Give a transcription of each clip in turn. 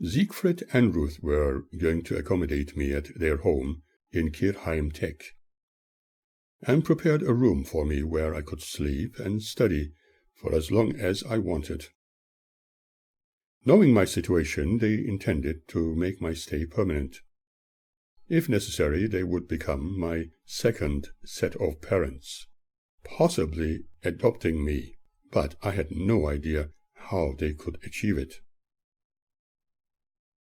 Siegfried and Ruth were going to accommodate me at their home in Kirchheim Tech, and prepared a room for me where I could sleep and study for as long as I wanted. Knowing my situation, they intended to make my stay permanent. If necessary, they would become my second set of parents, possibly adopting me, but I had no idea how they could achieve it.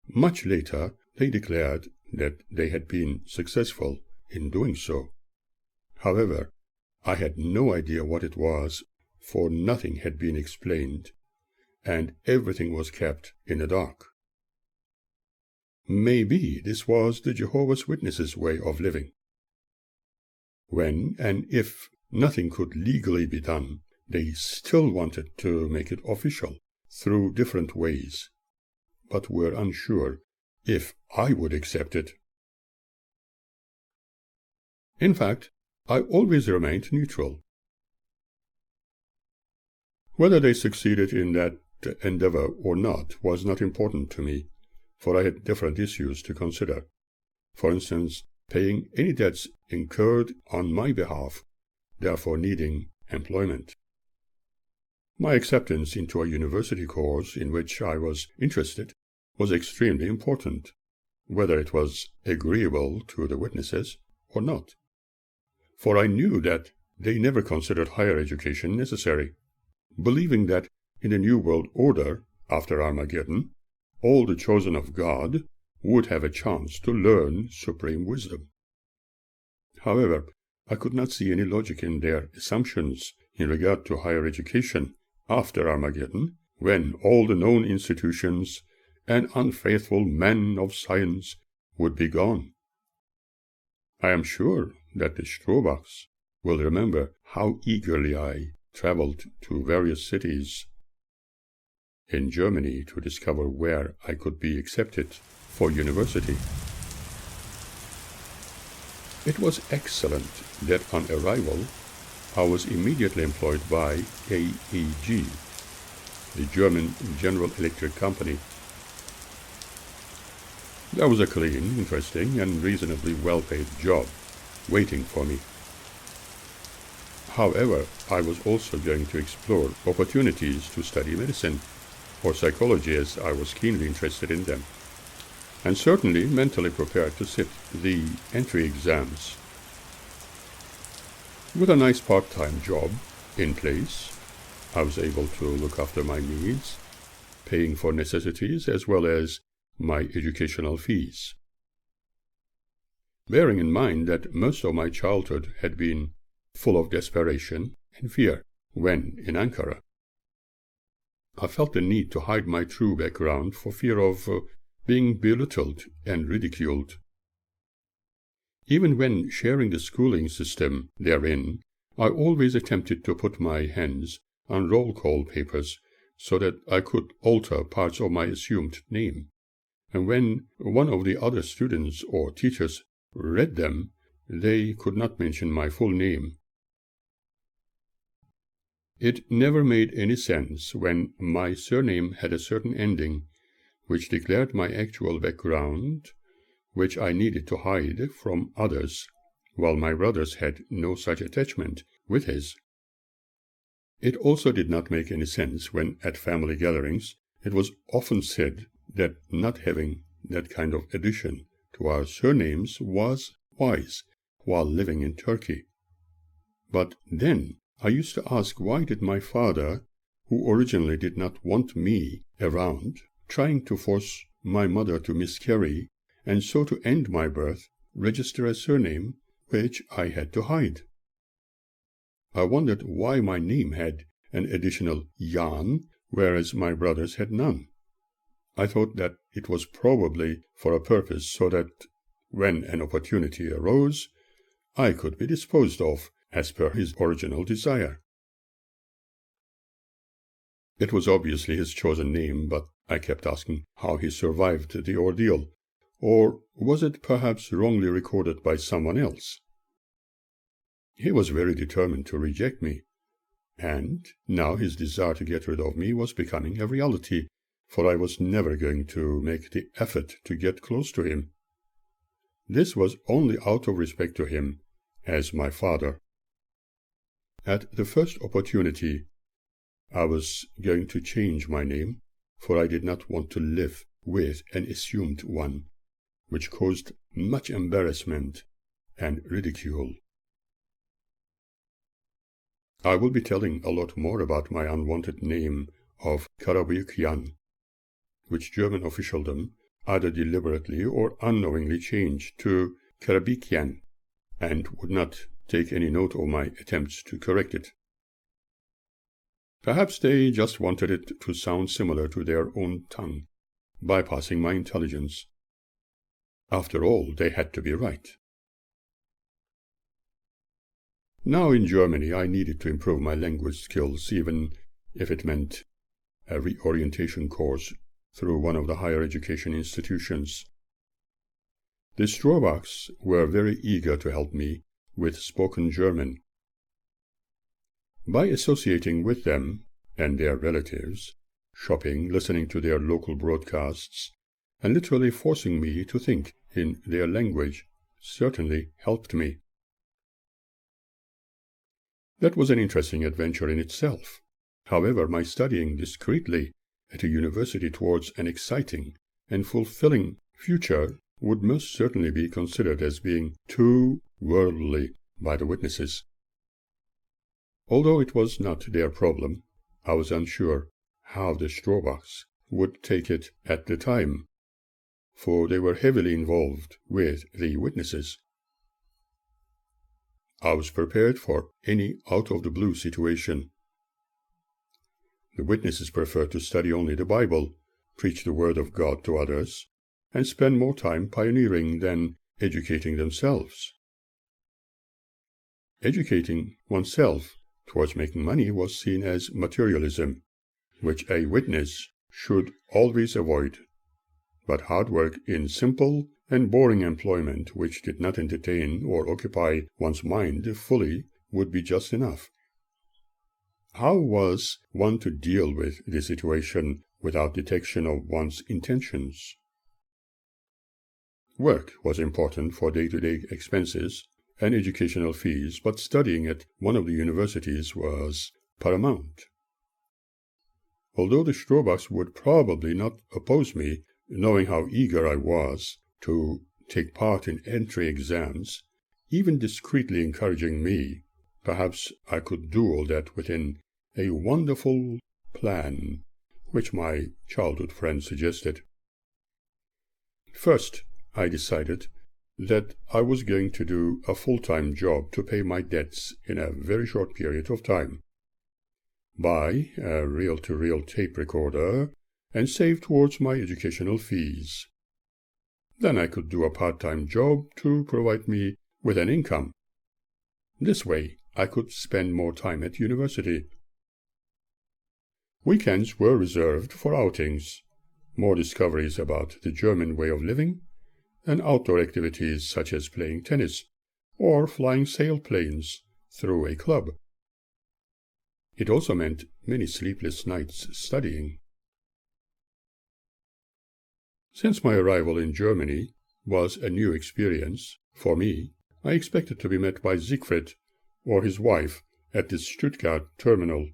Much later, they declared that they had been successful in doing so. However, I had no idea what it was, for nothing had been explained, and everything was kept in the dark. Maybe this was the Jehovah's Witnesses' way of living. When and if nothing could legally be done, they still wanted to make it official through different ways, but were unsure if I would accept it. In fact, I always remained neutral. Whether they succeeded in that endeavor or not was not important to me, for I had different issues to consider. For instance, paying any debts incurred on my behalf, therefore needing employment. My acceptance into a university course in which I was interested was extremely important, whether it was agreeable to the witnesses or not. For I knew that they never considered higher education necessary, believing that in the New World Order, after Armageddon, all the chosen of God would have a chance to learn supreme wisdom. However, I could not see any logic in their assumptions in regard to higher education after Armageddon, when all the known institutions and unfaithful men of science would be gone. I am sure that the Strohbachs will remember how eagerly I traveled to various cities in Germany to discover where I could be accepted for university. It was excellent that on arrival I was immediately employed by AEG, the German General Electric Company. There was a clean, interesting, and reasonably well-paid job waiting for me. However, I was also going to explore opportunities to study medicine, or psychology as I was keenly interested in them, and certainly mentally prepared to sit the entry exams. With a nice part-time job in place, I was able to look after my needs, paying for necessities as well as my educational fees. Bearing in mind that most of my childhood had been full of desperation and fear when in Ankara, I felt the need to hide my true background for fear of being belittled and ridiculed. Even when sharing the schooling system therein, I always attempted to put my hands on roll call papers so that I could alter parts of my assumed name, and when one of the other students or teachers read them, they could not mention my full name. It never made any sense when my surname had a certain ending, which declared my actual background, which I needed to hide from others, while my brother's had no such attachment with his. It also did not make any sense when, at family gatherings, it was often said that not having that kind of addition to our surnames was wise while living in Turkey. But then I used to ask, why did my father, who originally did not want me around, trying to force my mother to miscarry and so to end my birth, register a surname which I had to hide? I wondered why my name had an additional Jan, whereas my brother's had none. I thought that it was probably for a purpose so that when an opportunity arose, I could be disposed of as per his original desire. It was obviously his chosen name, but I kept asking how he survived the ordeal, or was it perhaps wrongly recorded by someone else? He was very determined to reject me, and now his desire to get rid of me was becoming a reality, for I was never going to make the effort to get close to him. This was only out of respect to him as my father. At the first opportunity, I was going to change my name, for I did not want to live with an assumed one, which caused much embarrassment and ridicule. I will be telling a lot more about my unwanted name of Karabükyan, which German officialdom either deliberately or unknowingly changed to Karabikyan, and would not take any note of my attempts to correct it. Perhaps they just wanted it to sound similar to their own tongue, bypassing my intelligence. After all, they had to be right. Now in Germany, I needed to improve my language skills, even if it meant a reorientation course through one of the higher education institutions. The Strohbachs were very eager to help me with spoken German. By associating with them and their relatives, shopping, listening to their local broadcasts, and literally forcing me to think in their language certainly helped me. That was an interesting adventure in itself. However, my studying discreetly at a university towards an exciting and fulfilling future would most certainly be considered as being too worldly by the witnesses. Although it was not their problem, I was unsure how the Strohbachs would take it at the time, for they were heavily involved with the witnesses. I was prepared for any out-of-the-blue situation. The witnesses preferred to study only the Bible, preach the Word of God to others, and spend more time pioneering than educating themselves. Educating oneself towards making money was seen as materialism, which a witness should always avoid. But hard work in simple and boring employment which did not entertain or occupy one's mind fully would be just enough. How was one to deal with the situation without detection of one's intentions? Work was important for day-to-day expenses and educational fees, but studying at one of the universities was paramount. Although the Strohbachs would probably not oppose me, knowing how eager I was to take part in entry exams, even discreetly encouraging me, perhaps I could do all that within a wonderful plan which my childhood friend suggested. First, I decided that I was going to do a full-time job to pay my debts in a very short period of time, buy a reel-to-reel tape recorder, and save towards my educational fees. Then I could do a part-time job to provide me with an income. This way, I could spend more time at university. Weekends were reserved for outings, more discoveries about the German way of living, and outdoor activities such as playing tennis or flying sailplanes through a club. It also meant many sleepless nights studying. Since my arrival in Germany was a new experience for me, I expected to be met by Siegfried or his wife at the Stuttgart terminal.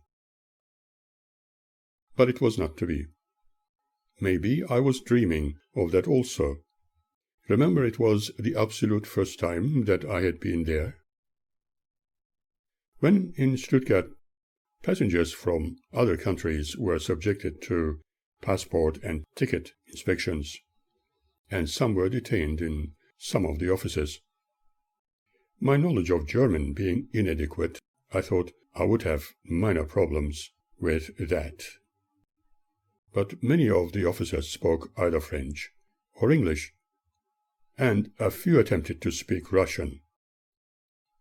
But it was not to be. Maybe I was dreaming of that also. Remember, it was the absolute first time that I had been there. When in Stuttgart, passengers from other countries were subjected to passport and ticket inspections, and some were detained in some of the offices. My knowledge of German being inadequate, I thought I would have minor problems with that. But many of the officers spoke either French or English, and a few attempted to speak Russian.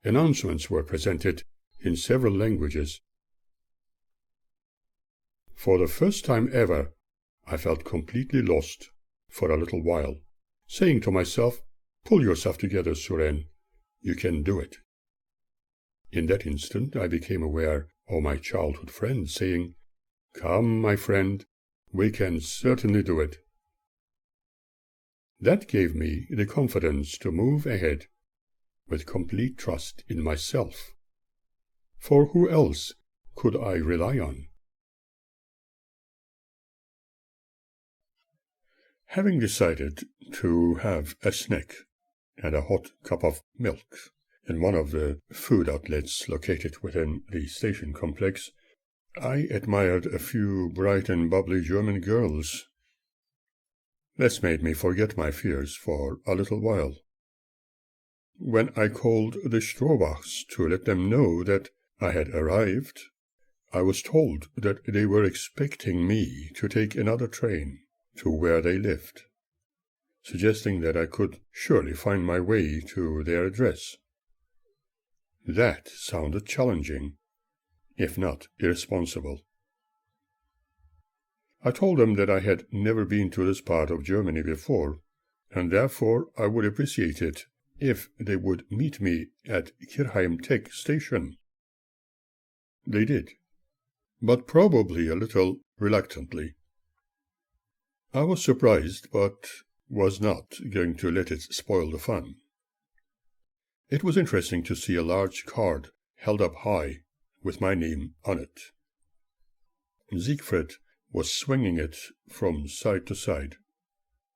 Announcements were presented in several languages. For the first time ever, I felt completely lost for a little while, saying to myself, "Pull yourself together, Suren. You can do it." In that instant, I became aware of my childhood friend saying, "Come, my friend, We can certainly do it." That gave me the confidence to move ahead with complete trust in myself. For who else could I rely on? Having decided to have a snack and a hot cup of milk in one of the food outlets located within the station complex, I admired a few bright and bubbly German girls. This made me forget my fears for a little while. When I called the Strohbachs to let them know that I had arrived, I was told that they were expecting me to take another train to where they lived, suggesting that I could surely find my way to their address. That sounded challenging, if not irresponsible. I told them that I had never been to this part of Germany before, and therefore I would appreciate it if they would meet me at Kirchheim Tech station. They did, but probably a little reluctantly. I was surprised, but was not going to let it spoil the fun. It was interesting to see a large card held up high with my name on it. Siegfried was swinging it from side to side,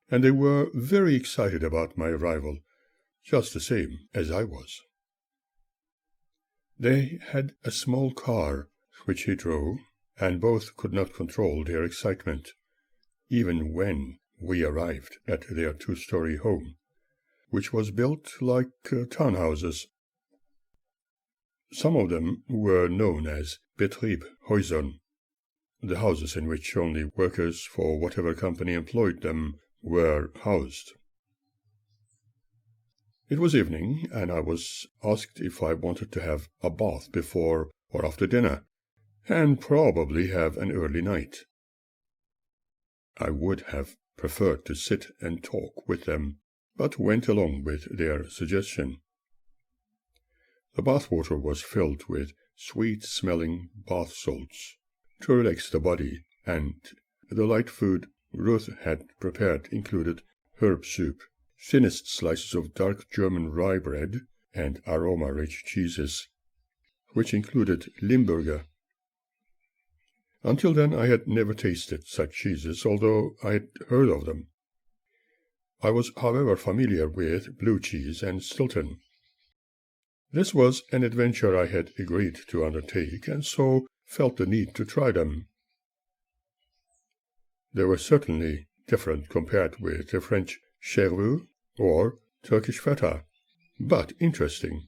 and they were very excited about my arrival, just the same as I was. They had a small car which he drove, and both could not control their excitement, even when we arrived at their 2-story home, which was built like townhouses. Some of them were known as Betriebhäusern, the houses in which only workers for whatever company employed them were housed. It was evening, and I was asked if I wanted to have a bath before or after dinner, and probably have an early night. I would have preferred to sit and talk with them, but went along with their suggestion. The bathwater was filled with sweet-smelling bath salts to relax the body, and the light food Ruth had prepared included herb soup, thinnest slices of dark German rye bread, and aroma-rich cheeses, which included Limburger. Until then I had never tasted such cheeses, although I had heard of them. I was, however, familiar with blue cheese and Stilton. This was an adventure I had agreed to undertake, and so felt the need to try them. They were certainly different compared with the French cherveux or Turkish feta, but interesting.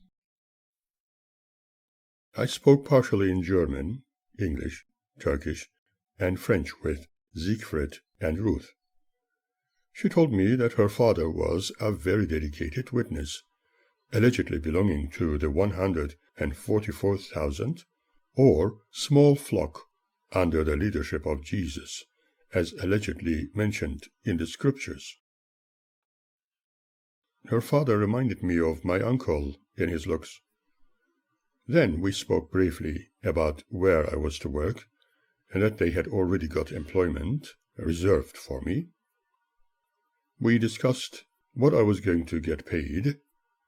I spoke partially in German, English, Turkish, and French with Siegfried and Ruth. She told me that her father was a very dedicated witness, allegedly belonging to the 144,000 or small flock under the leadership of Jesus, as allegedly mentioned in the scriptures. Her father reminded me of my uncle in his looks. Then we spoke briefly about where I was to work, and that they had already got employment reserved for me. We discussed what I was going to get paid,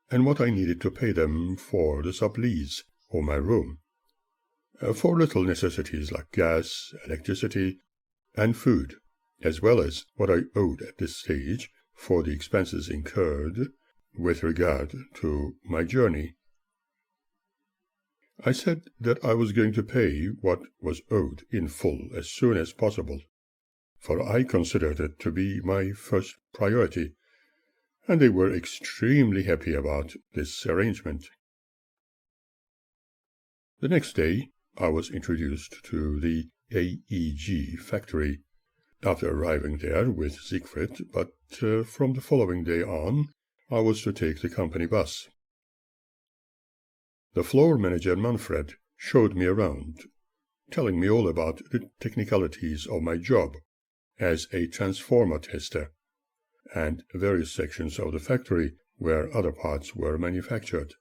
and what I needed to pay them for the sublease or my room, for little necessities like gas, electricity, and food, as well as what I owed at this stage for the expenses incurred with regard to my journey. I said that I was going to pay what was owed in full as soon as possible, for I considered it to be my first priority, and they were extremely happy about this arrangement. The next day I was introduced to the AEG factory, after arriving there with Siegfried, but from the following day on I was to take the company bus. The floor manager Manfred showed me around, telling me all about the technicalities of my job as a transformer tester, and various sections of the factory where other parts were manufactured.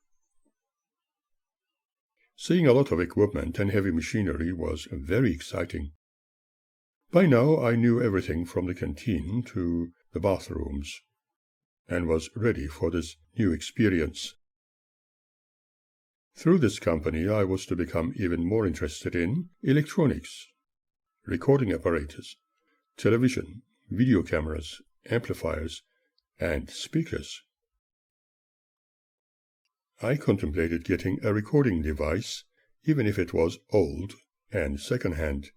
Seeing a lot of equipment and heavy machinery was very exciting. By now I knew everything from the canteen to the bathrooms, and was ready for this new experience. Through this company I was to become even more interested in electronics, recording apparatus, television, video cameras, amplifiers, and speakers. I contemplated getting a recording device, even if it was old and second-hand,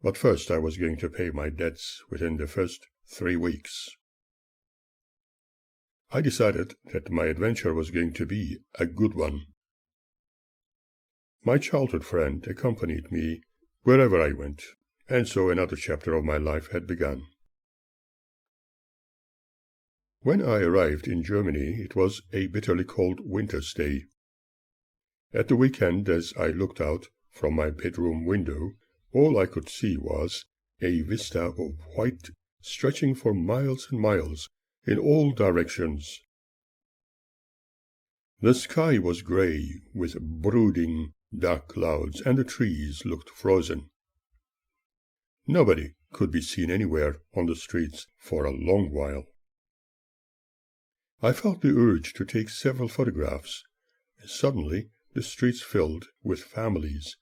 but first I was going to pay my debts within the first 3 weeks. I decided that my adventure was going to be a good one. My childhood friend accompanied me wherever I went, and so another chapter of my life had begun. When I arrived in Germany, it was a bitterly cold winter's day. At the weekend, as I looked out from my bedroom window, all I could see was a vista of white stretching for miles and miles in all directions. The sky was grey with brooding dark clouds, and the trees looked frozen. Nobody could be seen anywhere on the streets for a long while. I felt the urge to take several photographs. Suddenly, the streets filled with families,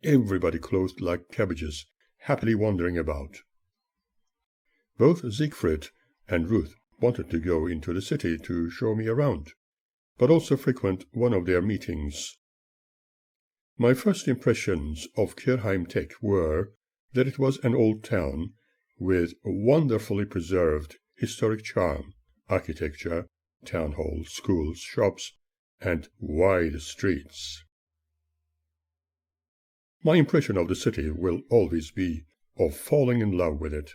everybody clothed like cabbages, happily wandering about. Both Siegfried and Ruth wanted to go into the city to show me around, but also frequent one of their meetings. My first impressions of Kirchheim Tech were that it was an old town with wonderfully preserved historic charm, architecture, town hall, schools, shops, and wide streets. My impression of the city will always be of falling in love with it.